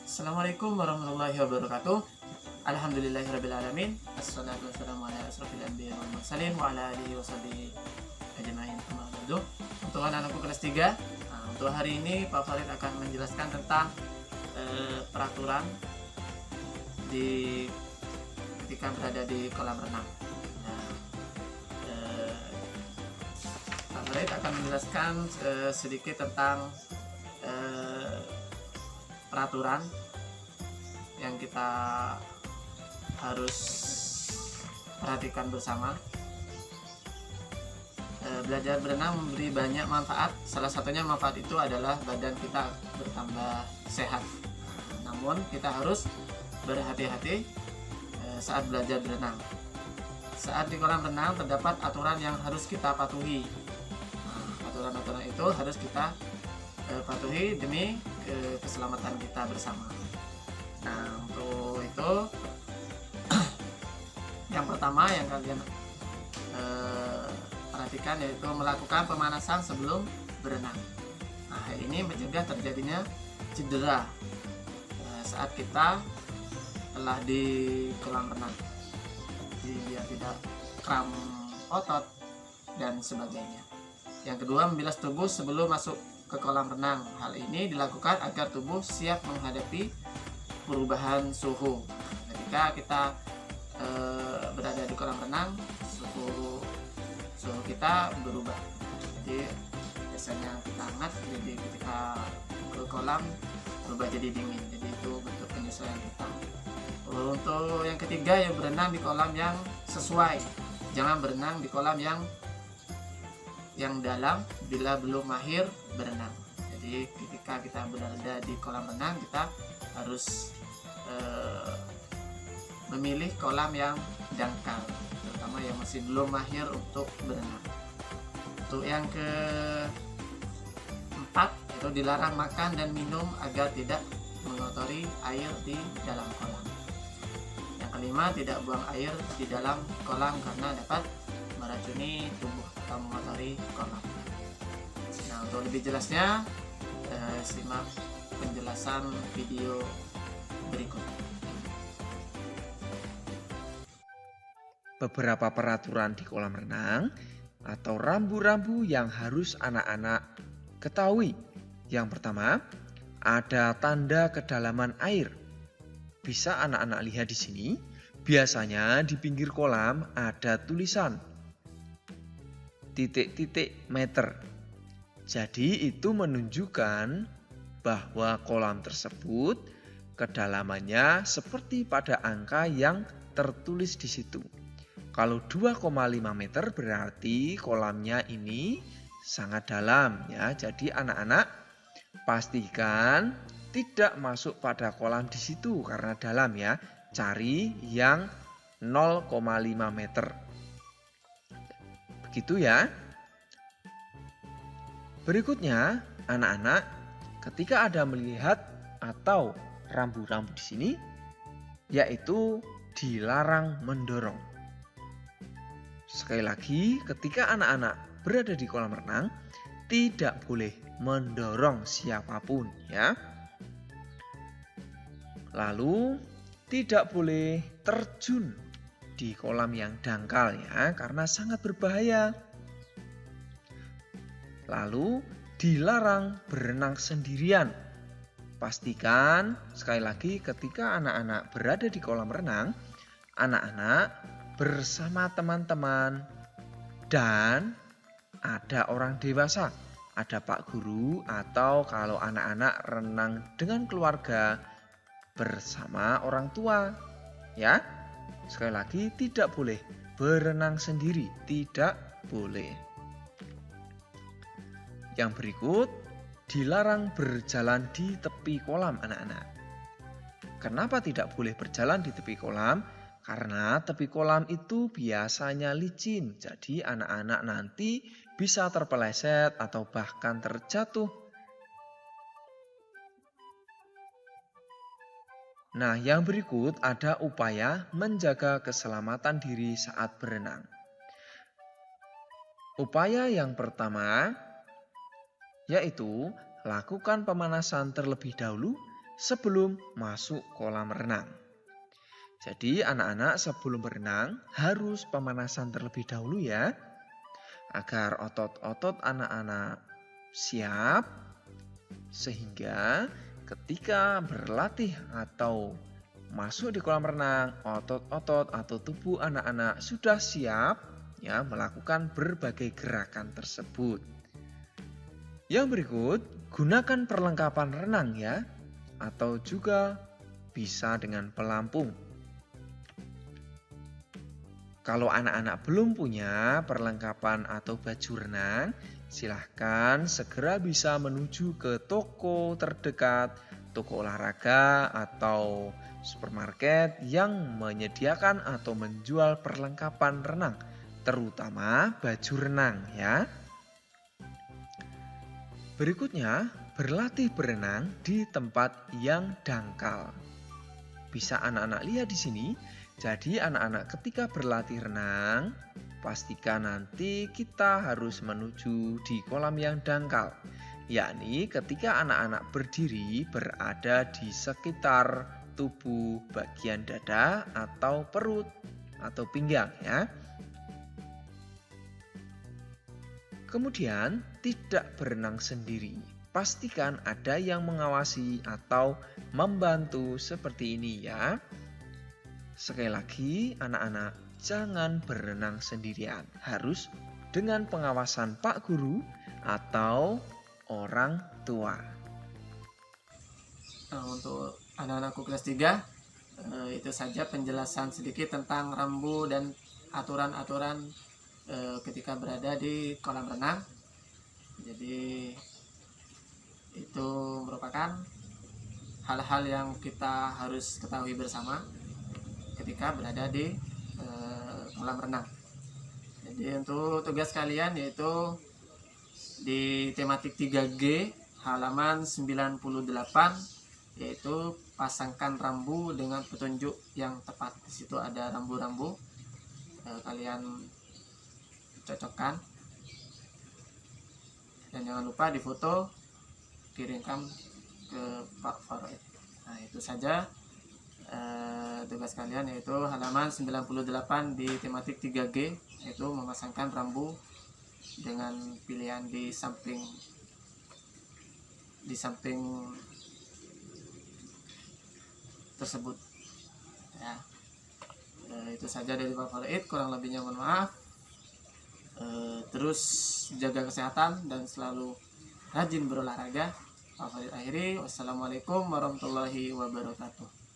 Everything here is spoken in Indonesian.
Assalamualaikum warahmatullahi wabarakatuh. Alhamdulillahirrabbilalamin. Assalatu wassalamu ala asrafil anbiya wal mursalin wa ala alihi wa sahbihi ajma'in. Amma ba'du. Untuk anak-anakku kelas 3, untuk hari ini Pak Farid akan menjelaskan tentang peraturan ketika berada di kolam renang. Nah, Pak Farid akan menjelaskan sedikit tentang peraturan yang kita harus perhatikan bersama. Belajar berenang memberi banyak manfaat. Salah satunya manfaat itu adalah badan kita bertambah sehat. Namun kita harus berhati-hati saat belajar berenang. Saat di kolam renang terdapat aturan yang harus kita patuhi. Aturan-aturan itu harus kita patuhi demi keselamatan kita bersama. Nah, untuk itu yang pertama yang kalian perhatikan yaitu melakukan pemanasan sebelum berenang. Nah, hal ini mencegah terjadinya cedera saat kita telah di kolam renang. Jadi biar tidak kram otot dan sebagainya. Yang kedua, membilas tubuh sebelum masuk ke kolam renang. Hal ini dilakukan agar tubuh siap menghadapi perubahan suhu. Ketika kita berada di kolam renang, suhu kita berubah. Jadi biasanya kita hangat, jadi ketika ke kolam berubah jadi dingin. Jadi itu bentuk penyesuaian kita. Untuk yang ketiga, ya berenang di kolam yang sesuai. Jangan berenang di kolam yang dalam bila belum mahir berenang. Jadi ketika kita berada di kolam renang, kita harus memilih kolam yang dangkal, terutama yang masih belum mahir untuk berenang. Untuk yang keempat, itu dilarang makan dan minum agar tidak mengotori air di dalam kolam. Yang kelima, tidak buang air di dalam kolam karena dapat meracuni tubuh atau mengotori kolam. Nah, untuk lebih jelasnya simak penjelasan video berikut. Beberapa peraturan di kolam renang atau rambu-rambu yang harus anak-anak ketahui. Yang pertama, ada tanda kedalaman air. Bisa anak-anak lihat di sini. Biasanya di pinggir kolam ada tulisan titik-titik meter. Jadi itu menunjukkan bahwa kolam tersebut kedalamannya seperti pada angka yang tertulis di situ. Kalau 2,5 meter berarti kolamnya ini sangat dalam ya. Jadi anak-anak pastikan tidak masuk pada kolam di situ karena dalam ya. Cari yang 0,5 meter. Begitu ya. Berikutnya, anak-anak ketika ada melihat atau rambu-rambu di sini, yaitu dilarang mendorong. Sekali lagi, ketika anak-anak berada di kolam renang, tidak boleh mendorong siapapun ya. Lalu, tidak boleh terjun di kolam yang dangkal ya, karena sangat berbahaya. Lalu dilarang berenang sendirian. Pastikan sekali lagi ketika anak-anak berada di kolam renang, anak-anak bersama teman-teman dan ada orang dewasa, ada Pak Guru atau kalau anak-anak renang dengan keluarga bersama orang tua. Ya. Sekali lagi tidak boleh berenang sendiri, tidak boleh. Yang berikut, dilarang berjalan di tepi kolam anak-anak. Kenapa tidak boleh berjalan di tepi kolam? Karena tepi kolam itu biasanya licin. Jadi anak-anak nanti bisa terpeleset atau bahkan terjatuh. Nah, yang berikut ada upaya menjaga keselamatan diri saat berenang. Upaya yang pertama yaitu lakukan pemanasan terlebih dahulu sebelum masuk kolam renang. Jadi anak-anak sebelum berenang harus pemanasan terlebih dahulu ya, agar otot-otot anak-anak siap sehingga ketika berlatih atau masuk di kolam renang, otot-otot atau tubuh anak-anak sudah siap ya melakukan berbagai gerakan tersebut. Yang berikut, gunakan perlengkapan renang ya, atau juga bisa dengan pelampung. Kalau anak-anak belum punya perlengkapan atau baju renang, silahkan segera bisa menuju ke toko terdekat, toko olahraga atau supermarket yang menyediakan atau menjual perlengkapan renang, terutama baju renang ya. Berikutnya, berlatih berenang di tempat yang dangkal. Bisa anak-anak lihat di sini. Jadi anak-anak ketika berlatih renang, pastikan nanti kita harus menuju di kolam yang dangkal. Yakni ketika anak-anak berdiri berada di sekitar tubuh bagian dada atau perut atau pinggang ya. Kemudian tidak berenang sendiri. Pastikan ada yang mengawasi atau membantu seperti ini ya. Sekali lagi, anak-anak jangan berenang sendirian. Harus dengan pengawasan Pak Guru atau orang tua. Nah, untuk anak-anakku kelas 3, itu saja penjelasan sedikit tentang rambu dan aturan-aturan ketika berada di kolam renang. Jadi itu merupakan hal-hal yang kita harus ketahui bersama ketika berada di kolam renang. Jadi untuk tugas kalian yaitu di tematik 3G halaman 98, yaitu pasangkan rambu dengan petunjuk yang tepat. Di situ ada rambu-rambu, kalian cocokkan dan jangan lupa difoto, kirimkan ke Pak Faroid. Nah, itu saja tugas kalian, yaitu halaman 98 di tematik 3G, yaitu memasangkan rambu dengan pilihan di samping tersebut ya. Itu saja dari Pak Faroid, kurang lebihnya mohon maaf. Terus jaga kesehatan dan selalu rajin berolahraga. Pak Faroid akhiri, wassalamualaikum warahmatullahi wabarakatuh.